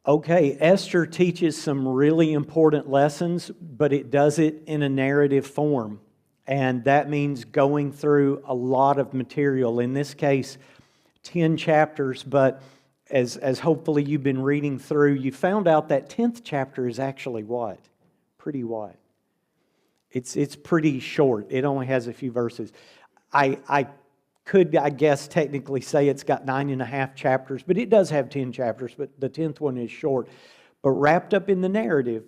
Okay, Esther teaches some really important lessons, but it does it in a narrative form. And that means going through a lot of material. In this case, 10 chapters, but as hopefully you've been reading through, you found out that 10th chapter is actually what? Pretty what? It's pretty short. It only has a few verses. I could, I guess, technically say it's got 9.5 chapters, but it does have 10 chapters, but the 10th one is short. But wrapped up in the narrative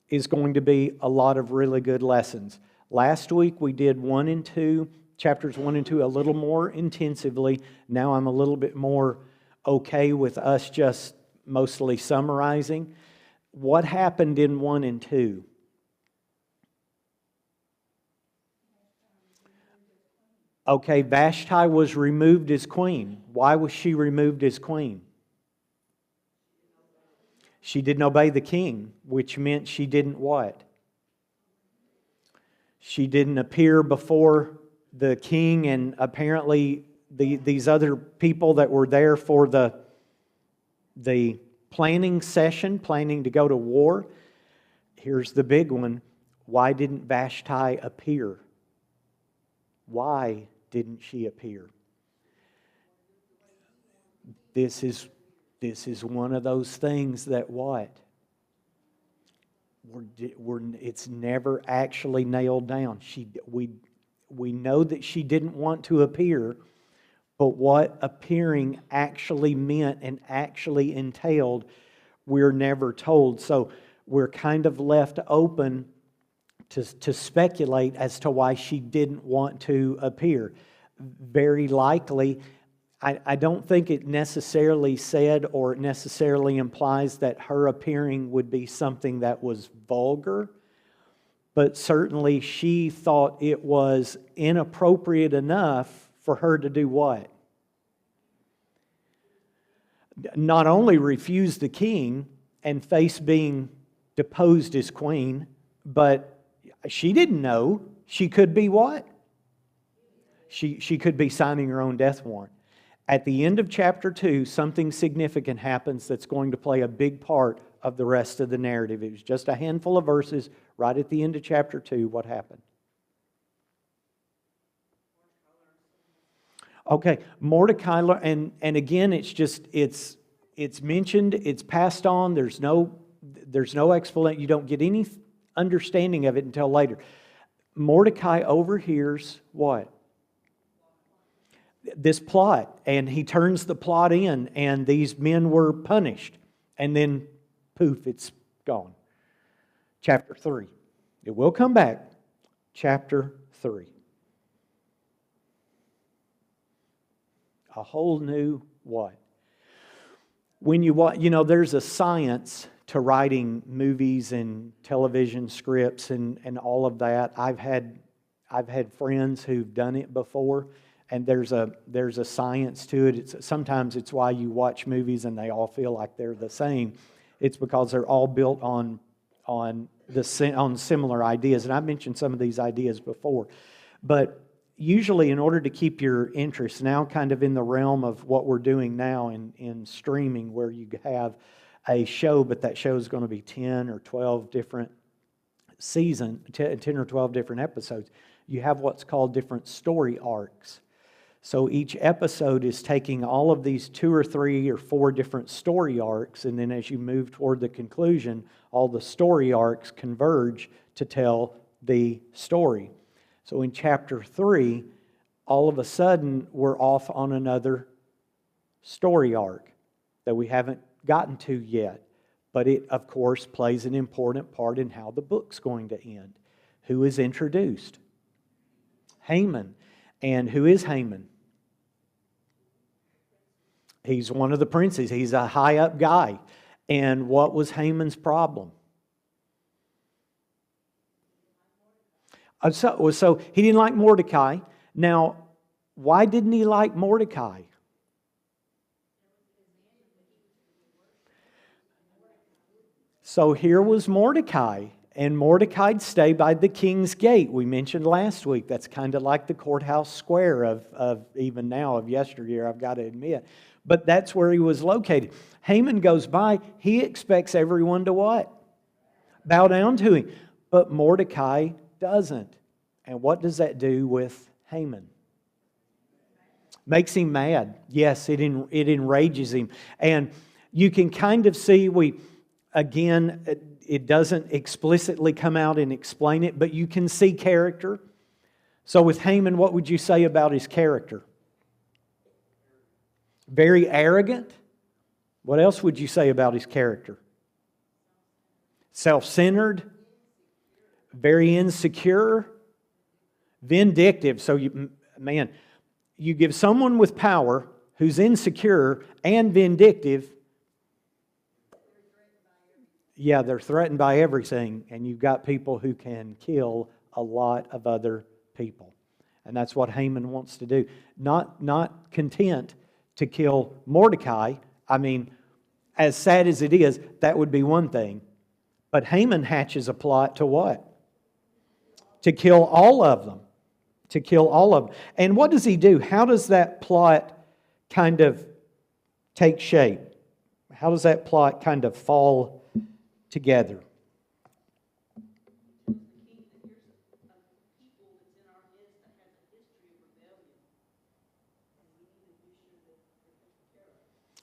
is going to be a lot of really good lessons. Last week we did 1 and 2, chapters 1 and 2 a little more intensively. Now I'm a little bit more okay with us just mostly summarizing. What happened in 1 and 2? Okay, Vashti was removed as queen. Why was she removed as queen? She didn't obey the king, which meant she didn't what? She didn't appear before the king, and apparently these other people that were there for the planning session, planning to go to war. Here's the big one. Why didn't Vashti appear? Why didn't she appear? This is one of those things that what? It's never actually nailed down. We know that she didn't want to appear, but what appearing actually meant and actually entailed, we're never told. So we're kind of left open to speculate as to why she didn't want to appear. Very likely, I don't think it necessarily said or necessarily implies that her appearing would be something that was vulgar, but certainly she thought it was inappropriate enough for her to do what? Not only refuse the king and face being deposed as queen, but she didn't know she could be what? She could be signing her own death warrant. At the end of chapter 2, something significant happens that's going to play a big part of the rest of the narrative. It was just a handful of verses right at the end of chapter 2. What happened? Okay, Mordecai, and again, it's mentioned, it's passed on. There's no explanation. You don't get any understanding of it until later. Mordecai overhears what? This plot, and he turns the plot in, and these men were punished. And then, poof, it's gone. Chapter 3. It will come back. Chapter 3. A whole new what? When you watch, there's a science to writing movies and television scripts and all of that. I've had friends who've done it before, and there's a science to it. Sometimes it's why you watch movies and they all feel like they're the same. It's because they're all built on similar ideas, and I've mentioned some of these ideas before. But usually, in order to keep your interest, now kind of in the realm of what we're doing now in streaming, where you have a show, but that show is going to be 10 or 12 different 10 or 12 different episodes. You have what's called different story arcs. So each episode is taking all of these 2 or 3 or 4 different story arcs, and then as you move toward the conclusion, all the story arcs converge to tell the story. So in chapter 3, all of a sudden, we're off on another story arc that we haven't gotten to yet. But it, of course, plays an important part in how the book's going to end. Who is introduced? Haman. And who is Haman? He's one of the princes. He's a high-up guy. And what was Haman's problem? So he didn't like Mordecai. Now, why didn't he like Mordecai? So here was Mordecai, And Mordecai'd stay by the king's gate. We mentioned last week, that's kind of like the courthouse square of even now, of yesteryear, I've got to admit. But that's where he was located. Haman goes by, he expects everyone to what? Bow down to him. But Mordecai doesn't. And what does that do with Haman? Makes him mad. Yes, it enrages him. And you can kind of see, it doesn't explicitly come out and explain it, but you can see character. So with Haman, what would you say about his character? Very arrogant. What else would you say about his character? Self-centered. Very insecure. Vindictive. So, you give someone with power who's insecure and vindictive, yeah, they're threatened by everything, and you've got people who can kill a lot of other people. And that's what Haman wants to do. Not content to kill Mordecai. I mean, as sad as it is, that would be one thing. But Haman hatches a plot to what? To kill all of them. To kill all of them. And what does he do? How does that plot kind of take shape? How does that plot kind of fall together?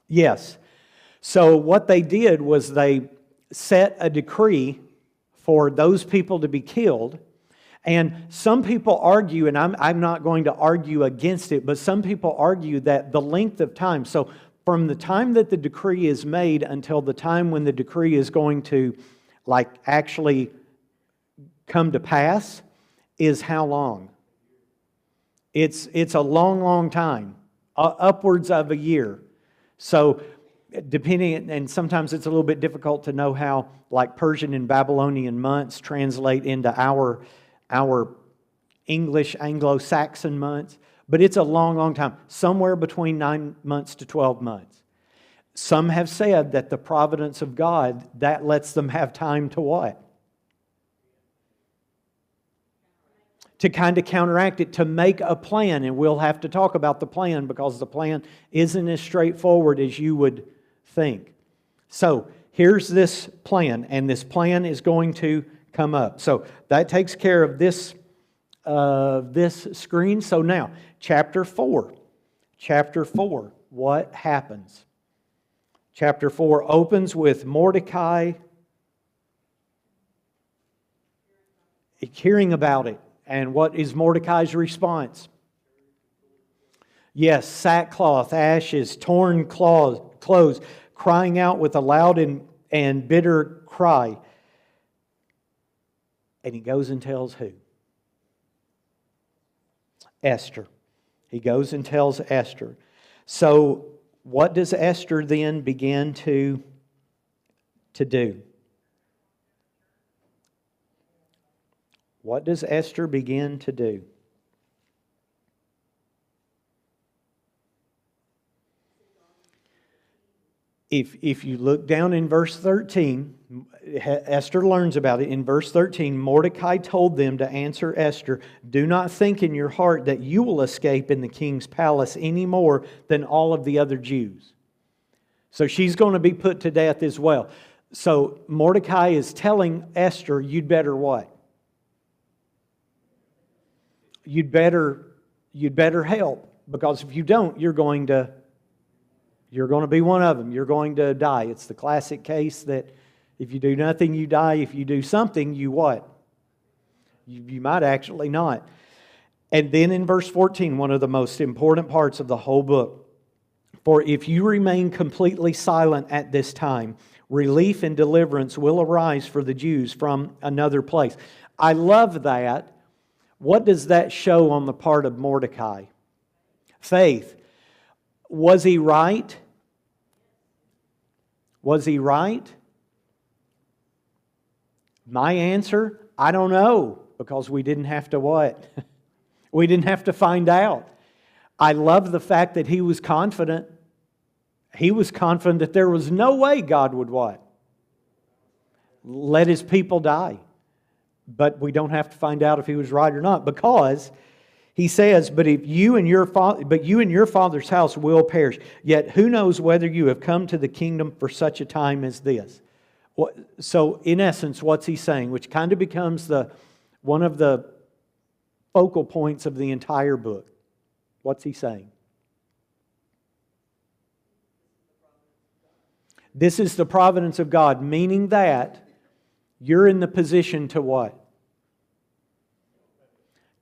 Yes. So what they did was they set a decree for those people to be killed. And some people argue, and I'm not going to argue against it, but some people argue that the length of time, so from the time that the decree is made until the time when the decree is going to actually come to pass, is how long? It's a long, long time, upwards of a year. So depending, and sometimes it's a little bit difficult to know how Persian and Babylonian months translate into our English Anglo-Saxon months, but it's a long, long time, somewhere between 9 months to 12 months. Some have said that the providence of God, that lets them have time to what? To kind of counteract it, to make a plan, and we'll have to talk about the plan because the plan isn't as straightforward as you would think. So here's this plan, and this plan is going to come up. So that takes care of this screen. So now, chapter 4. Chapter 4, what happens? Chapter 4 opens with Mordecai hearing about it. And what is Mordecai's response? Yes, sackcloth, ashes, torn clothes, crying out with a loud and bitter cry. And he goes and tells who? Esther. He goes and tells Esther. So what does Esther then begin to do? What does Esther begin to do? If you look down in verse 13, Esther learns about it. In verse 13, Mordecai told them to answer Esther, "Do not think in your heart that you will escape in the king's palace any more than all of the other Jews." So she's going to be put to death as well. So Mordecai is telling Esther, you'd better what? You'd better help, because if you don't, you're going to be one of them. You're going to die. It's the classic case that if you do nothing, you die. If you do something, you what? You might actually not. And then in verse 14, one of the most important parts of the whole book, "For if you remain completely silent at this time, relief and deliverance will arise for the Jews from another place." I love that. What does that show on the part of Mordecai? Faith. Was he right? Was he right? My answer, I don't know, because we didn't have to what? We didn't have to find out. I love the fact that he was confident. He was confident that there was no way God would what? Let His people die. But we don't have to find out if he was right or not, because he says, but you and your father's house will perish. Yet who knows whether you have come to the kingdom for such a time as this? So in essence, what's he saying? Which kind of becomes one of the focal points of the entire book. What's he saying? This is the providence of God, meaning that you're in the position to what?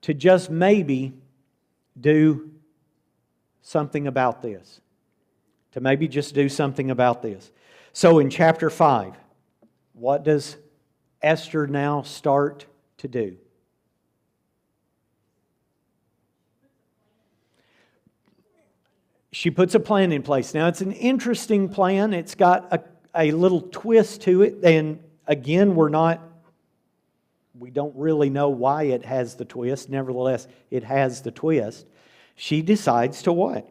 To just maybe do something about this. To maybe just do something about this. So in chapter 5, what does Esther now start to do? She puts a plan in place. Now, it's an interesting plan. It's got a little twist to it. And again, we don't really know why it has the twist. Nevertheless, it has the twist. She decides to what?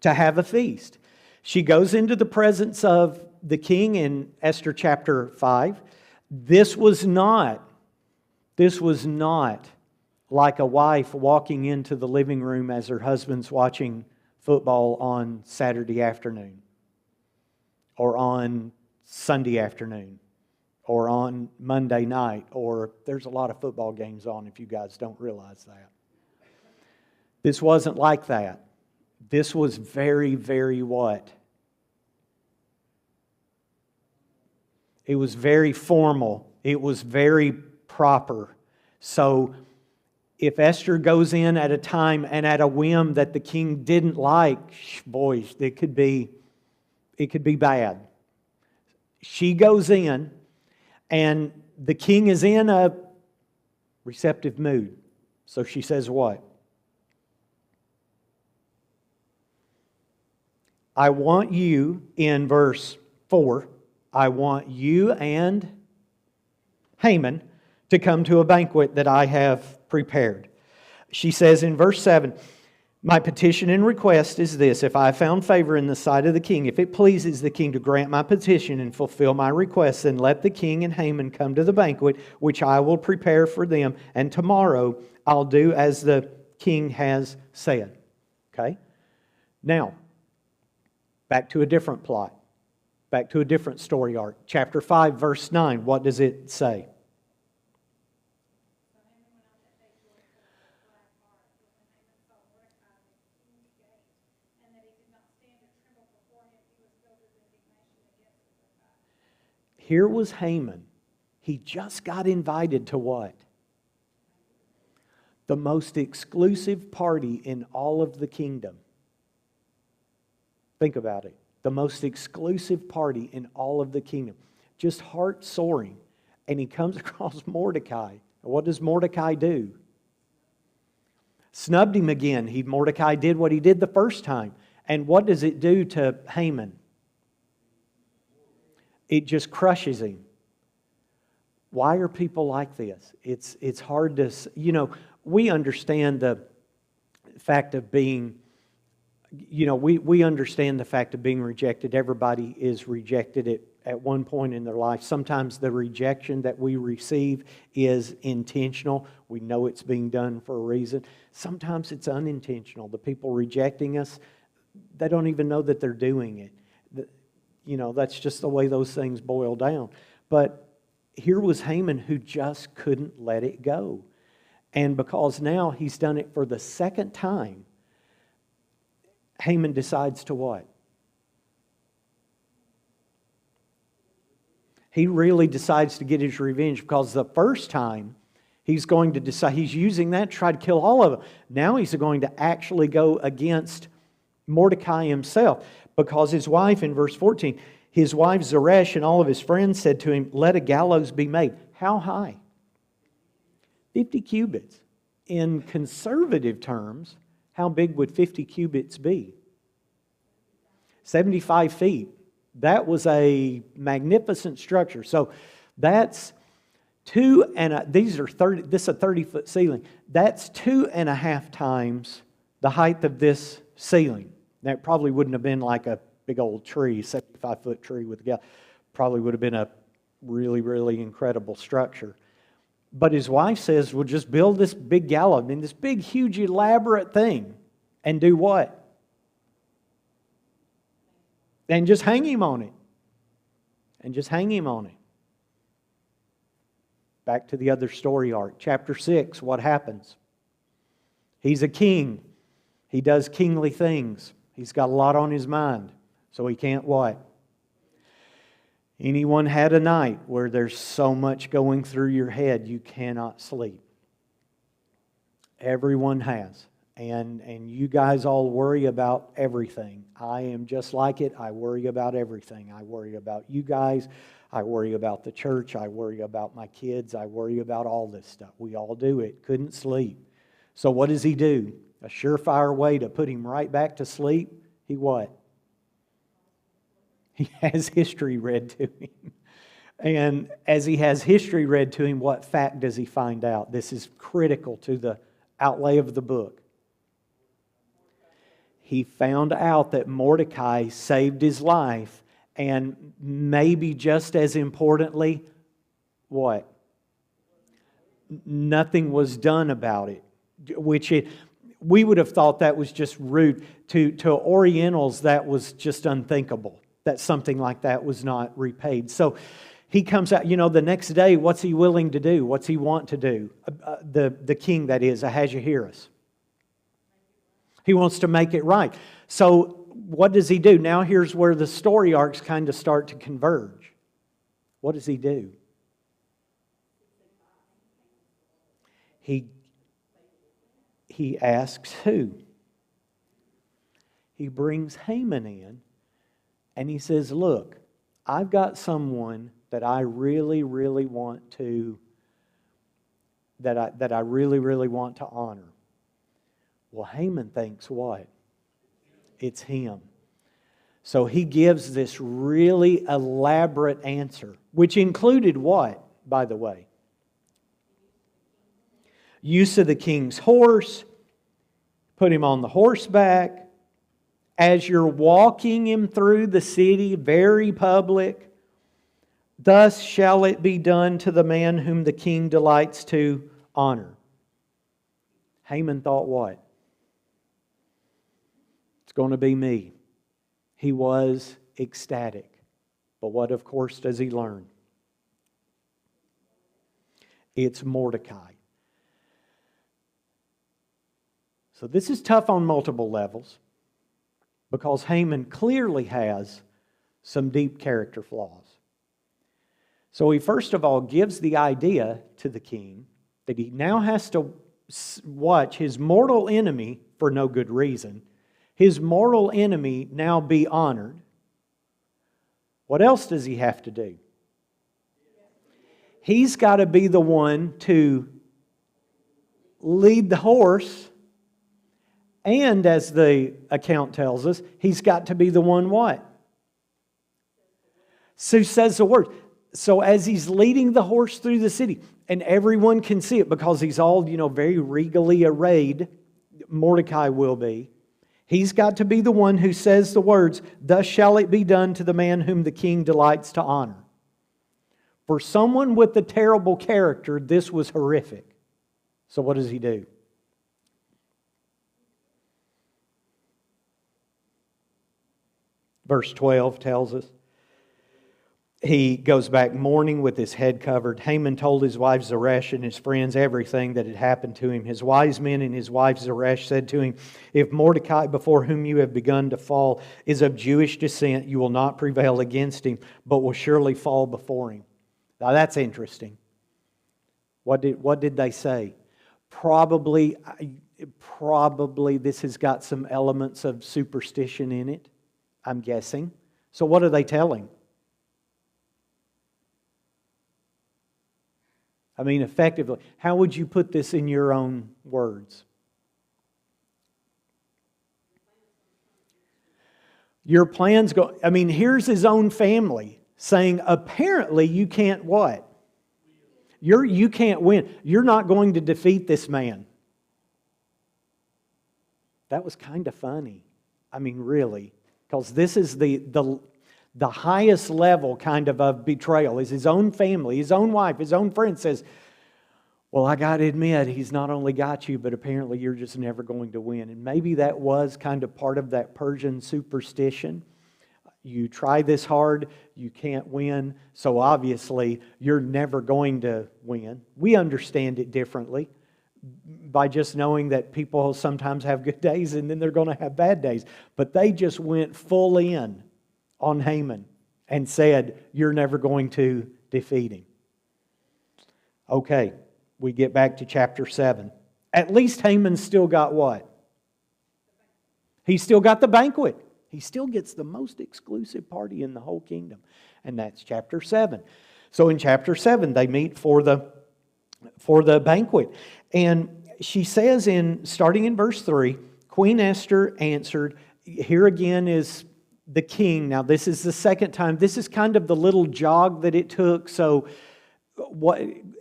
To have a feast. She goes into the presence of the king in Esther chapter 5. This was not like a wife walking into the living room as her husband's watching football on Saturday afternoon, or on Sunday afternoon, or on Monday night, or there's a lot of football games on if you guys don't realize that. This wasn't like that. This was very, very what? It was very formal. It was very proper. So if Esther goes in at a time and at a whim that the king didn't like, boys, it could be bad. She goes in, and the king is in a receptive mood. So she says what? I want you, in verse 4, I want you and Haman to come to a banquet that I have prepared. She says in verse 7, my petition and request is this: if I have found favor in the sight of the king, if it pleases the king to grant my petition and fulfill my request, then let the king and Haman come to the banquet, which I will prepare for them, and tomorrow I'll do as the king has said. Okay? Now, back to a different plot. Back to a different story arc. Chapter 5, verse 9, what does it say? Here was Haman. He just got invited to what? The most exclusive party in all of the kingdom. Think about it. The most exclusive party in all of the kingdom. Just heart soaring. And he comes across Mordecai. What does Mordecai do? Snubbed him again. Mordecai did what he did the first time. And what does it do to Haman? It just crushes him. Why are people like this? It's hard to... we understand the fact of being... we understand the fact of being rejected. Everybody is rejected at one point in their life. Sometimes the rejection that we receive is intentional. We know it's being done for a reason. Sometimes it's unintentional. The people rejecting us, they don't even know that they're doing it. That's just the way those things boil down. But here was Haman who just couldn't let it go. And because now he's done it for the second time, Haman decides to what? He really decides to get his revenge, because the first time he's going to decide, he's using that to try to kill all of them. Now he's going to actually go against Mordecai himself, because his wife, in verse 14, his wife Zeresh and all of his friends said to him, let a gallows be made. How high? 50 cubits. In conservative terms, how big would 50 cubits be? 75 feet. That was a magnificent structure. So that's this is a 30-foot ceiling. That's 2.5 times the height of this ceiling. That probably wouldn't have been like a big old tree, 75-foot tree with a gallows. Probably would have been a Really, really incredible structure. But his wife says, well, just build this big gallows, I mean, this big, huge, elaborate thing. And do what? And just hang him on it. And just hang him on it. Back to the other story arc. Chapter 6, what happens? He's a king. He does kingly things. He's got a lot on his mind. So he can't what? Anyone had a night where there's so much going through your head you cannot sleep? Everyone has. And you guys all worry about everything. I am just like it. I worry about everything. I worry about you guys. I worry about the church. I worry about my kids. I worry about all this stuff. We all do it. Couldn't sleep. So what does he do? A surefire way to put him right back to sleep? He what? He has history read to him. And as he has history read to him, what fact does he find out? This is critical to the outlay of the book. He found out that Mordecai saved his life, and maybe just as importantly, what? Nothing was done about it. We would have thought that was just rude. To Orientals, that was just unthinkable, that something like that was not repaid. So he comes out, the next day, what's he willing to do? What's he want to do? The king, that is, Ahasuerus. He wants to make it right. So what does he do? Now here's where the story arcs kind of start to converge. What does he do? He asks who? He brings Haman in, and he says, look, I've got someone that I really, really want to, that I really, really want to honor. Well, Haman thinks what? It's him. So he gives this really elaborate answer, which included what, by the way? Use of the king's horse, put him on the horseback. As you're walking him through the city, very public, thus shall it be done to the man whom the king delights to honor. Haman thought what? It's going to be me. He was ecstatic. But what, of course, does he learn? It's Mordecai. So this is tough on multiple levels, because Haman clearly has some deep character flaws. So he first of all gives the idea to the king that he now has to watch his mortal enemy, for no good reason, his mortal enemy now be honored. What else does he have to do? He's got to be the one to lead the horse. And as the account tells us, he's got to be the one what? So says the word. So as he's leading the horse through the city, and everyone can see it because he's all, very regally arrayed, Mordecai will be. He's got to be the one who says the words, thus shall it be done to the man whom the king delights to honor. For someone with a terrible character, this was horrific. So what does he do? Verse 12 tells us, he goes back mourning with his head covered. Haman told his wife Zeresh and his friends everything that had happened to him. His wise men and his wife Zeresh said to him, if Mordecai, before whom you have begun to fall, is of Jewish descent, you will not prevail against him, but will surely fall before him. Now that's interesting. What did they say? Probably this has got some elements of superstition in it, I'm guessing. So what are they telling? I mean, effectively, how would you put this in your own words? Your plans go... here's his own family saying, apparently you can't what? You can't win. You're not going to defeat this man. That was kind of funny. Really. Because this is the The highest level kind of betrayal is his own family, his own wife, his own friend says, well, I got to admit, he's not only got you, but apparently you're just never going to win. And maybe that was kind of part of that Persian superstition. You try this hard, you can't win, so obviously you're never going to win. We understand it differently by just knowing that people sometimes have good days and then they're going to have bad days. But they just went full in on Haman and said, you're never going to defeat him. Okay, we get back to chapter 7. At least Haman's still got what? He's still got the banquet. He still gets the most exclusive party in the whole kingdom. And that's chapter 7. So in chapter 7, they meet for the banquet. And she says, starting in verse 3, Queen Esther answered, here again is the king. Now this is the second time. This is kind of the little jog that it took. So,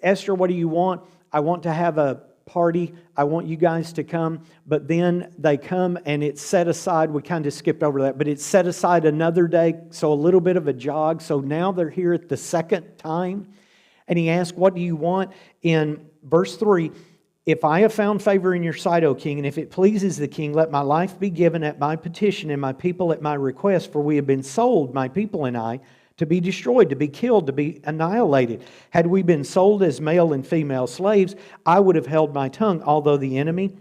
Esther, what do you want? I want to have a party. I want you guys to come. But then they come and it's set aside. We kind of skipped over that. But it's set aside another day. So a little bit of a jog. So now they're here at the second time. And he asked, what do you want? In verse 3, if I have found favor in your sight, O king, and if it pleases the king, let my life be given at my petition and my people at my request. For we have been sold, my people and I, to be destroyed, to be killed, to be annihilated. Had we been sold as male and female slaves, I would have held my tongue, although the enemy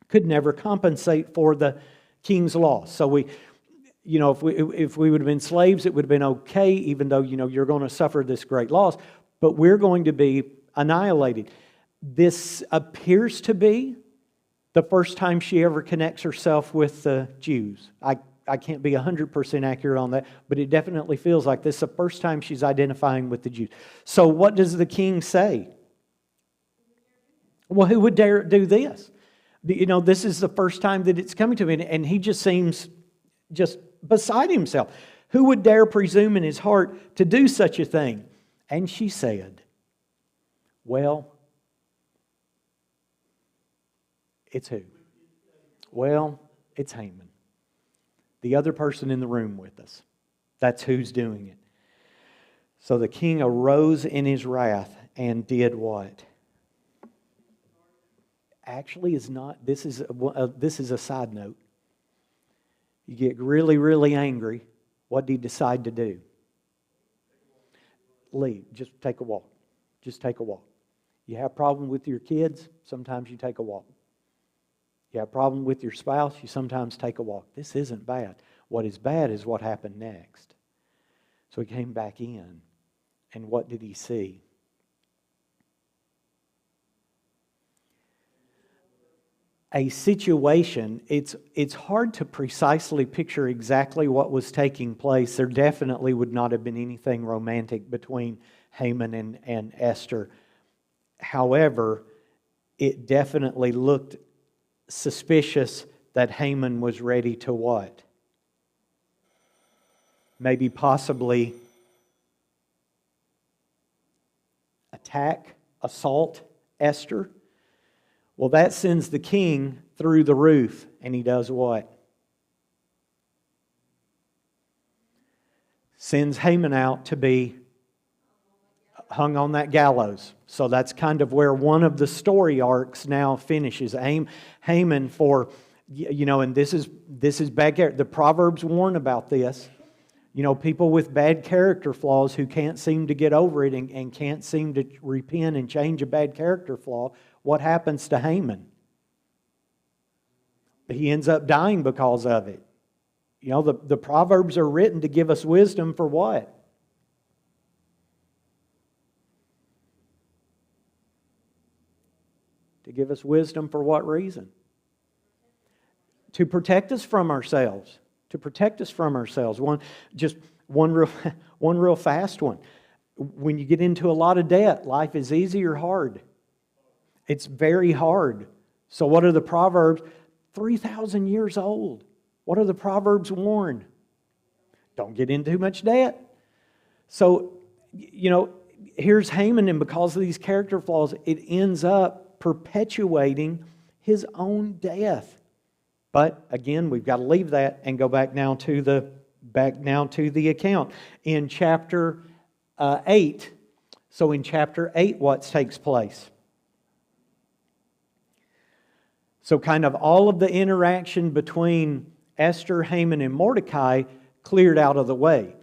could never compensate for the king's loss. So if we would have been slaves, it would have been okay, even though, you're going to suffer this great loss. But we're going to be annihilated. This appears to be the first time she ever connects herself with the Jews. I can't be 100% accurate on that, but it definitely feels like this is the first time she's identifying with the Jews. So what does the king say? Well, who would dare do this? This is the first time that it's coming to him, and he just seems just beside himself. Who would dare presume in his heart to do such a thing? And she said, well, it's who? Well, it's Haman. The other person in the room with us. That's who's doing it. So the king arose in his wrath and did what? Actually, is not. This is a side note. You get really, really angry. What do you decide to do? Leave. Just take a walk. Just take a walk. You have a problem with your kids? Sometimes you take a walk. You have a problem with your spouse? You sometimes take a walk. This isn't bad. What is bad is what happened next. So he came back in. And what did he see? A situation, it's hard to precisely picture exactly what was taking place. There definitely would not have been anything romantic between Haman and Esther. However, it definitely looked suspicious that Haman was ready to what? Maybe possibly attack, assault Esther. Well, that sends the king through the roof, and he does what? Sends Haman out to be hung on that gallows. So that's kind of where one of the story arcs now finishes. Haman for, and this is bad character. The Proverbs warn about this. People with bad character flaws who can't seem to get over it and can't seem to repent and change a bad character flaw. What happens to Haman? He ends up dying because of it. The Proverbs are written to give us wisdom for what? To give us wisdom for what reason? To protect us from ourselves. To protect us from ourselves. One real fast one. When you get into a lot of debt, life is easy or hard? It's very hard. So what are the Proverbs? 3,000 years old. What are the Proverbs warn? Don't get into too much debt. So, here's Haman, and because of these character flaws, it ends up perpetuating his own death. But again, we've got to leave that and go back now to the back now to the account. In chapter 8, so in chapter 8, what takes place? So kind of all of the interaction between Esther, Haman, and Mordecai cleared out of the way.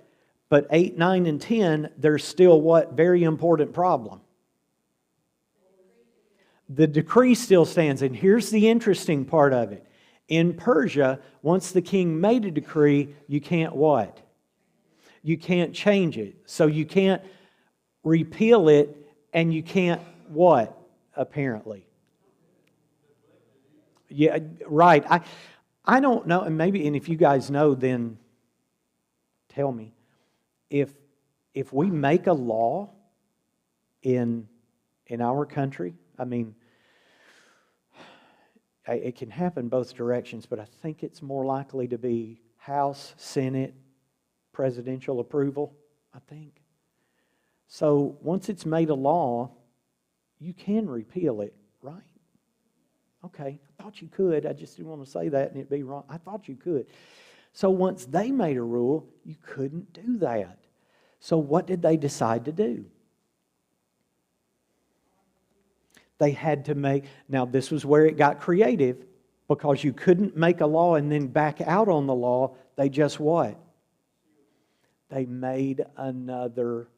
But 8, 9, and 10, there's still what? Very important problem. The decree still stands. And here's the interesting part of it. In Persia, once the king made a decree, you can't what? You can't change it. So you can't repeal it, and you can't what? Apparently. Yeah, right. I don't know, and maybe, and if you guys know, then tell me. If we make a law in our country, I mean, it can happen both directions, but I think it's more likely to be House, Senate, presidential approval, I think. So once it's made a law, you can repeal it, right? Okay, I thought you could. I just didn't want to say that and it'd be wrong. I thought you could. So once they made a rule, you couldn't do that. So what did they decide to do? They had to make, now this was where it got creative, because you couldn't make a law and then back out on the law. They just what? They made another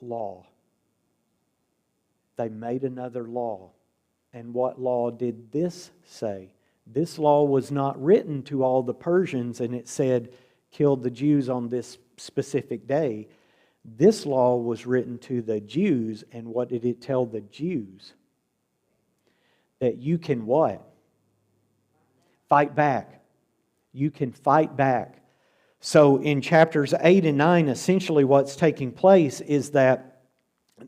law. They made another law. And what law did this say? This law was not written to all the Persians and it said, killed the Jews on this specific day. This law was written to the Jews, and what did it tell the Jews? That you can what? Fight back. You can fight back. So in chapters 8 and 9, essentially what's taking place is that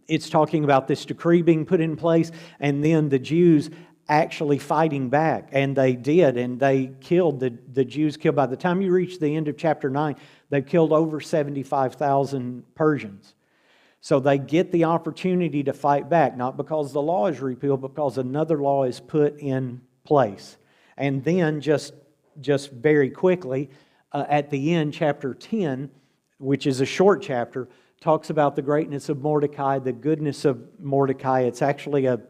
it's talking about this decree being put in place, and then the Jews actually fighting back. And they did, and they killed, the Jews killed. By the time you reach the end of chapter 9, they've killed over 75,000 Persians. So they get the opportunity to fight back, not because the law is repealed, but because another law is put in place. And then just very quickly, at the end, chapter 10, which is a short chapter, talks about the greatness of Mordecai, the goodness of Mordecai. It's actually a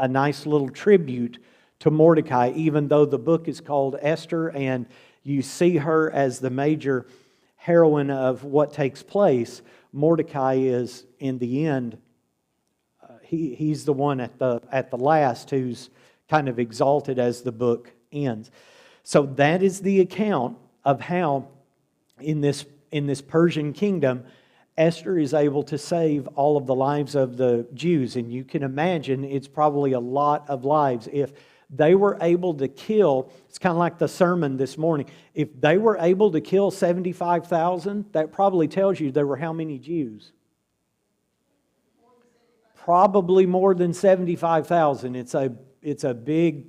nice little tribute to Mordecai, even though the book is called Esther, and you see her as the major heroine of what takes place. Mordecai is, in the end, he's the one at the last who's kind of exalted as the book ends. So that is the account of how in this Persian kingdom, Esther is able to save all of the lives of the Jews. And you can imagine it's probably a lot of lives. If they were able to kill, it's kind of like the sermon this morning, if they were able to kill 75,000, that probably tells you there were how many Jews? Probably more than 75,000. It's a big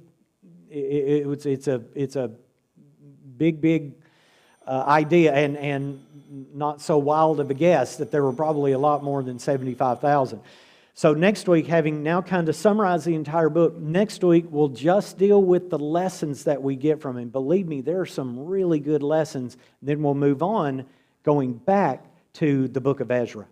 idea, and not so wild of a guess that there were probably a lot more than 75,000. So next week, having now kind of summarized the entire book, next week we'll just deal with the lessons that we get from it. Believe me, there are some really good lessons. Then we'll move on, going back to the book of Ezra.